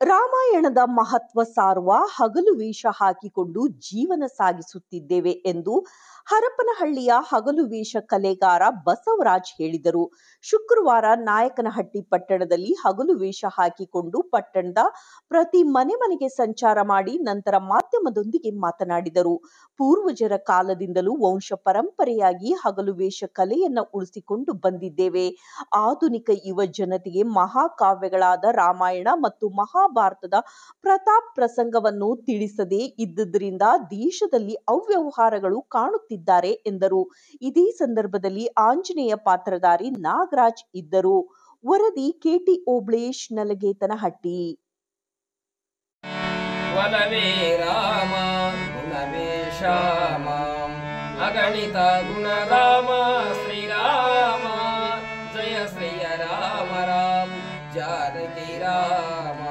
ರಾಮಾಯಣದ ಮಹತ್ವ ಸಾರುವ ಹಗಲು ವೇಷ ಹಾಕಿಕೊಂಡು ಜೀವನ ಸಾಗಿಸುತ್ತಿದ್ದೇವೆ ಎಂದು ಹರಪನಹಳ್ಳಿಯ ಹಗಲು ವೇಷ ಕಲೆಗಾರ ಬಸವರಾಜ್ ಹೇಳಿದರು. ಶುಕ್ರವಾರ ನಾಯಕನಹಟ್ಟಿ ಪಟ್ಟಣದಲ್ಲಿ ಹಗಲು ವೇಷ ಹಾಕಿಕೊಂಡು ಪಟ್ಟಣದ ಪ್ರತಿ ಮನೆಗೆ ಸಂಚಾರ ಮಾಡಿ ನಂತರ ಮಾಧ್ಯಮದೊಂದಿಗೆ ಮಾತನಾಡಿದರು. ಪೂರ್ವಜರ ಕಾಲದಿಂದಲೂ ವಂಶ ಪರಂಪರೆಯಾಗಿ ಹಗಲು ವೇಷ ಕಲೆಯನ್ನ ಉಳಿಸಿಕೊಂಡು ಬಂದಿದ್ದೇವೆ. ಆಧುನಿಕ ಯುವ ಜನತೆಗೆ ಮಹಾಕಾವ್ಯಗಳಾದ ರಾಮಾಯಣ ಮತ್ತು ಮಹಾಭಾರತದ ಪ್ರತಾಪ್ ಪ್ರಸಂಗವನ್ನು ತಿಳಿಸದೇ ಇದ್ದುದರಿಂದ ದೇಶದಲ್ಲಿ ಅವ್ಯವಹಾರಗಳು ಕಾಣುತ್ತಿದ್ದಾರೆ ಎಂದರು. ಇದೇ ಸಂದರ್ಭದಲ್ಲಿ ಆಂಜನೇಯ ಪಾತ್ರಧಾರಿ ನಾಗರಾಜ್ ಇದ್ದರು. ವರದಿ ಕೆಟಿ ಓಬ್ಳೇಶ್, ನಲಗೇತನಹಟ್ಟಿ. ಒಲವೇ ರಾಮ ಗುಣವೇ ಶ್ಯಾಮ ಅಗಣಿತ ಗುಣರಾಮ ಶ್ರೀರಾಮ ಜಯ ಶ್ರೀಯ ರಾಮ ರಾಮ ಜಾನಕಿ ರಾಮ.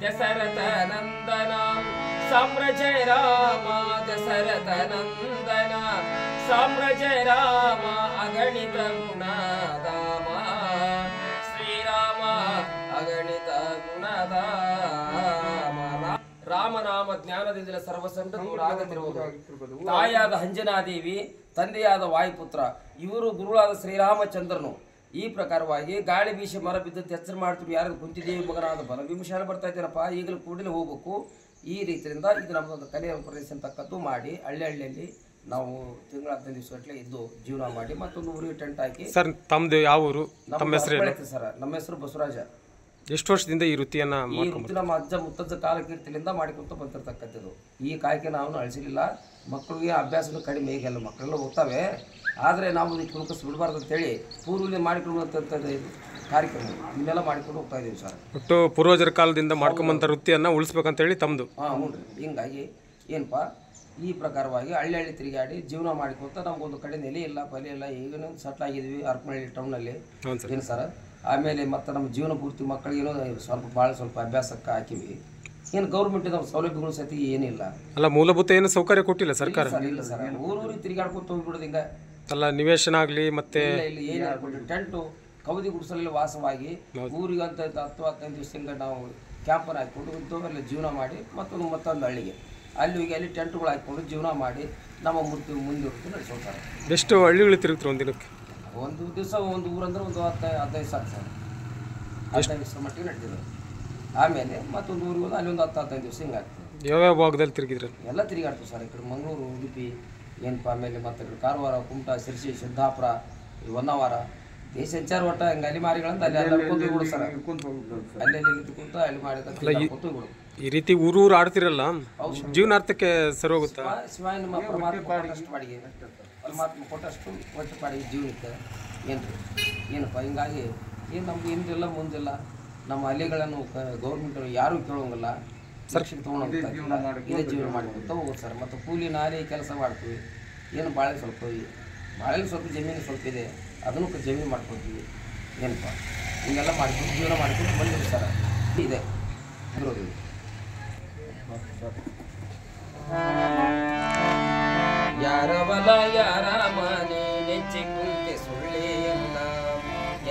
ದಶರಥ ನಂದನ ಸಾಮ್ರಾಜ್ಯ ರಾಮ ದಶರಥ ನಂದನ ಸಾಮ್ರಾಜ್ಯ ರಾಮ ಅಗಣಿತ ಗುಣಧಾಮ ಶ್ರೀರಾಮ ಅಗಣಿತ ಗುಣಧಾಮ. ರಾಮನಾಮ ಜ್ಞಾನದಿಂದಲೇ ಸರ್ವಸಂಪತ್ತು ತಾಯಾದ ಅಂಜನಾದೇವಿ, ತಂದೆಯಾದ ವಾಯುಪುತ್ರ, ಇವರು ಗುರುಳಾದ ಶ್ರೀರಾಮಚಂದ್ರನು. ಈ ಪ್ರಕಾರವಾಗಿ ಗಾಳಿ ಬೀಸಿ ಮರ ಬಿದ್ದಂತೆ ಎಚ್ಚರ ಮಾಡ್ತೀವಿ. ಯಾರು ಕುಂತಿದೇವಿ ಮಗನಾದ ಬಲಭೀಮಶಾಲ ಬರ್ತಾ ಇದ್ದೇನಪ್ಪ, ಈಗಲೂ ಕೂಡಲೇ ಹೋಗ್ಬೇಕು. ಈ ರೀತಿಯಿಂದ ಇದು ನಮ್ಮದೊಂದು ಕಲೆಯ ಪ್ರದೇಶ ಅಂತಕ್ಕದ್ದು ಮಾಡಿ ಹಳ್ಳಿಯಲ್ಲಿ ನಾವು ತಿಂಗಳ 15 ದಿವಸಗಟ್ಟಲೆ ಇದ್ದು ಜೀವನ ಮಾಡಿ ಮತ್ತೊಂದು ಊರಿಗೆ ಟೆಂಟ್ ಹಾಕಿ. ಸರ್, ತಮ್ಮದು ಯಾವ ಊರು? ನಮ್ಮ ಹೆಸರು ಸರ್, ನಮ್ಮ ಹೆಸರು ಬಸವರಾಜ. ಎಷ್ಟು ವರ್ಷದಿಂದ ಈ ವೃತ್ತಿಯನ್ನು ನಮ್ಮ ಅಜ್ಜ ಮುತ್ತಜ್ಜ ಕಾಲಕೀರ್ತಿಯಿಂದ ಮಾಡಿಕೊಂತ ಬಂದಿರತಕ್ಕಂಥದ್ದು. ಈ ಕಾಯಕ ನಾವು ಅಳಿಸಲಿಲ್ಲ. ಮಕ್ಕಳಿಗೆ ಅಭ್ಯಾಸನೂ ಕಡಿಮೆ, ಈಗೆಲ್ಲ ಮಕ್ಕಳೆಲ್ಲ ಓದ್ತವೆ. ಆದರೆ ನಾವು ಇದಕ್ಕೆ ಕುಣಕಸ್ ಬಿಡಬಾರ್ದು ಅಂತೇಳಿ ಪೂರ್ವದಲ್ಲಿ ಮಾಡಿಕೊಳ್ಳುವಂಥದ್ದು ಕಾರ್ಯಕ್ರಮ ಇದನ್ನೆಲ್ಲ ಮಾಡಿಕೊಂಡು ಹೋಗ್ತಾ ಇದ್ದೀವಿ ಸರ್. ಒಟ್ಟು ಪೂರ್ವಜರ ಕಾಲದಿಂದ ಮಾಡ್ಕೊಂಬಂಥ ವೃತ್ತಿಯನ್ನು ಉಳಿಸ್ಬೇಕಂತೇಳಿ ತಮ್ಮದು. ಹ್ಞೂ ರೀ. ಹಿಂಗಾಗಿ ಏನಪ್ಪ, ಈ ಪ್ರಕಾರವಾಗಿ ಹಳ್ಳಿ ತಿರುಗಾಡಿ ಜೀವನ ಮಾಡಿಕೊಂತ ನಮಗೊಂದು ಕಡೆ ನೆಲೆ ಇಲ್ಲ, ಪಲೆ ಇಲ್ಲ. ಈಗೇನು ಸೆಟ್ಲ್ ಆಗಿದ್ವಿ ಹರಪನಹಳ್ಳಿ ಟೌನಲ್ಲಿ. ಏನು ಸರ್, ಆಮೇಲೆ ಮತ್ತು ನಮ್ಮ ಜೀವನ ಪೂರ್ತಿ ಮಕ್ಕಳಿಗೇನೋ ಸ್ವಲ್ಪ ಅಭ್ಯಾಸಕ್ಕೆ ಹಾಕಿವಿ. ಏನು ಗೌರ್ಮೆಂಟ್ ನಮ್ಮ ಸೌಲಭ್ಯಗಳು ಸತಿ ಏನಿಲ್ಲ. ಅಲ್ಲ, ಮೂಲಭೂತ ಏನು ಸೌಕರ್ಯ ಕೊಟ್ಟಿಲ್ಲ ಸರ್ಕಾರ? ಇಲ್ಲ ಸರ್, ಊರೂರಿಗೆ ತಿರುಗಾಡ್ಕೊತ ಹೋಗ್ಬಿಡೋದು ಹಿಂಗೆ. ಅಲ್ಲ, ನಿವೇಶನ ಆಗಲಿ ಮತ್ತೆ ಇಲ್ಲಿ ಏನು ಟೆಂಟು ಕವದಿ ಗುಡಿಸಲಲ್ಲಿ ವಾಸವಾಗಿ ಊರಿಗಂತ 10-15 ದಿವಸ ಹಿಂಗೆ ನಾವು ಕ್ಯಾಂಪನ್ನು ಹಾಕಿಕೊಂಡು ಇಂಥವೆಲ್ಲ ಜೀವನ ಮಾಡಿ ಮತ್ತೊಂದು ಹಳ್ಳಿಗೆ ಅಲ್ಲಿ ಹೋಗಿ ಅಲ್ಲಿ ಟೆಂಟ್ಗಳು ಹಾಕಿಕೊಂಡು ಜೀವನ ಮಾಡಿ ನಮ್ಮ ಮುಂದೆ ನಡೆಸೋತಾರೆ. ಎಷ್ಟು ಹಳ್ಳಿಗಳು ತಿರುಗ್ತಾರೆ ಒಂದು ದಿನಕ್ಕೆ? ಒಂದು ದಿವಸ ಒಂದು ಊರಂದ್ರೆ ಒಂದು 10-15 ಸಾಕು ಸರ್. 15 ದಿವಸ ಮಟ್ಟಿಗೆ ನಡೀತದೆ. ಆಮೇಲೆ ಮತ್ತೊಂದು ಊರಿಗೆ ಹೋದ ಅಲ್ಲಿ ಒಂದು 10-15 ದಿವಸ ಹಿಂಗೆ ಆಗ್ತದೆ. ಯಾವ್ಯಾವ ಭಾಗದಲ್ಲಿ ತಿರುಗಿದ್ರೆ? ಎಲ್ಲ ತಿರುಗಾಡ್ತೀವಿ ಸರ್. ಈ ಕಡೆ ಮಂಗಳೂರು, ಉಡುಪಿ, ಏನಪ್ಪ, ಆಮೇಲೆ ಮತ್ತು ಈ ಕಡೆ ಕಾರವಾರ, ಕುಮಟಾ, ಶಿರ್ಸಿ, ಸಿದ್ದಾಪುರ, ಹೊನ್ನಾವರ ದೇಶ ಸಂಚಾರ ಒಟ್ಟ ಹಿಂಗೆ ಅಲ್ಲಿ ಮಾರಿಗಳಂತ ಅಲ್ಲಿ ಎಲ್ಲ ಕೂತ್ಬಿಡು ಸರ್. ಅಲ್ಲಿ ಕುಂತು ಅಲ್ಲಿ ಮಾಡಿದ ಈ ರೀತಿ ಊರು ಆಡ್ತಿರಲ್ಲ, ಜೀವನಾರ್ಥಕ್ಕೆ ಸರಿ ಹೋಗುತ್ತಾ? ಶಿವಾಯ ನಮ್ಮ ಪರಮಾತ್ಮ ಕೊಟ್ಟಷ್ಟು ಬಾಡಿಗೆ, ಪರಮಾತ್ಮ ಕೊಟ್ಟಷ್ಟು ಒಟ್ಟು ಬಾಡಿಗೆ ಜೀವನಕ್ಕೆ ಏನಪ್ಪ. ಹಿಂಗಾಗಿ ಏನು ನಮ್ದು ಹಿಂದಿಲ್ಲ ಮುಂದಿಲ್ಲ. ನಮ್ಮ ಹಳ್ಳಿಗಳನ್ನು ಗೌರ್ಮೆಂಟ್ ಯಾರೂ ಕೇಳೋಂಗಿಲ್ಲ. ಸರ್ಕ್ಷಿಗೆ ತೊಗೊಂಡೋಗ್ತಾ ಇದೇ ಜೀವನ ಮಾಡಿಕೊಡ್ತಾ ಹೋಗೋದು ಸರ್. ಮತ್ತು ಕೂಲಿ ನಾಲಿ ಕೆಲಸ ಮಾಡ್ತೀವಿ. ಏನು ಬಾಳೆ ಸ್ವಲ್ಪ ಜಮೀನು ಸ್ವಲ್ಪ ಇದೆ, ಅದನ್ನು ಜಮೀನು ಮಾಡ್ಕೊತೀವಿ. ಏನಪ್ಪ ಹಿಂಗೆಲ್ಲ ಮಾಡ್ಕೊಂಡು ಜೀವನ ಮಾಡ್ಕೊಂಡು ಬಂದಿವಿ ಸರ್. ಇದೆ ಇರೋದು. ಯಾರವಲ ಯಾರ ಮನೆ ನೆಚ್ಚಿ ಕುಂತೆ ಸುಳ್ಳೆಯಲ್ಲ,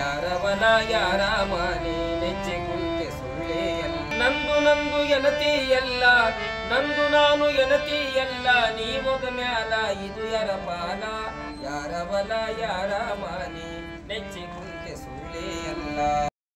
ಯಾರವಲ ಯಾರ ಮನೆ ನೆಚ್ಚಿ ಕುಂತೆ ಸುಳ್ಳೆಯಲ್ಲ. ನಂದು ಎನತಿಯಲ್ಲ, ನಂದು ನಾನು ಎನತಿಯಲ್ಲ, ನೀ ಮೊಗ ಮ್ಯಾಲ ಇದು ಯರ ಪಾಲ. ಯಾರವಲ ಯಾರ